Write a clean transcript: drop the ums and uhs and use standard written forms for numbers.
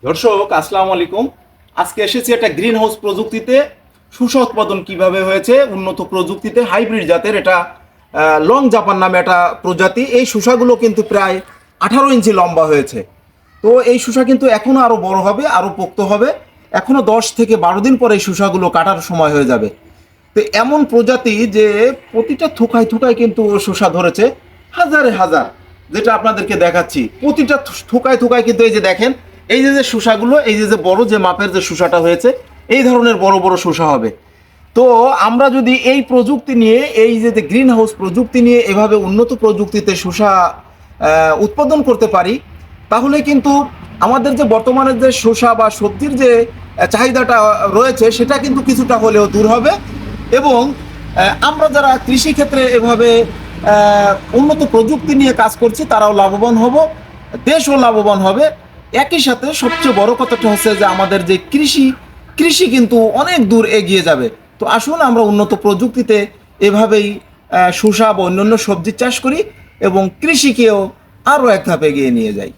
দর্শক আসসালামু আলাইকুম। আজকে এসেছি একটা গ্রিন হাউস প্রযুক্তিতে শসা উৎপাদন কিভাবে হয়েছে উন্নত প্রযুক্তিতে হাইব্রিড জাতের এটা লং জাপান নামে একটা প্রজাতি। এই শসাগুলো কিন্তু প্রায় 18 ইঞ্চি লম্বা হয়েছে। তো এই শসা কিন্তু এখনো আরো বড় হবে, আরো পোক্ত হবে। এখনো 10 থেকে 12 দিন পরে এই শসাগুলো কাটার সময় হয়ে যাবে। তো এমন প্রজাতি যে প্রতিটা থোকায় থোকায় কিন্তু শসা ধরেছে, হাজারে হাজার। যেটা আপনাদেরকে দেখাচ্ছি, প্রতিটা থোকায় থোকায় কিন্তু এই যে দেখেন, এই যে যে শসাগুলো, এই যে যে বড় যে মাপের যে শসাটা হয়েছে, এই ধরনের বড় বড় শসা হবে। তো আমরা যদি এই প্রযুক্তি নিয়ে, এই যে গ্রিন হাউস প্রযুক্তি নিয়ে এভাবে উন্নত প্রযুক্তিতে শসা উৎপাদন করতে পারি, তাহলে কিন্তু আমাদের যে বর্তমানে যে শসা বা সবজির যে চাহিদাটা রয়েছে সেটা কিন্তু কিছুটা হলেও দূর হবে। এবং আমরা যারা কৃষি ক্ষেত্রে এভাবে উন্নত প্রযুক্তি নিয়ে কাজ করছি তারাও লাভবান হব, দেশও লাভবান হবে। একই সাথে সবচেয়ে বড় কথাটা হচ্ছে যে আমাদের যে কৃষি কিন্তু অনেক দূর এগিয়ে যাবে। তো আসুন আমরা উন্নত প্রযুক্তিতে এভাবেই শসা বা অন্যান্য সবজির চাষ করি এবং কৃষিকেও আরও এক ধাপ এগিয়ে নিয়ে যাই।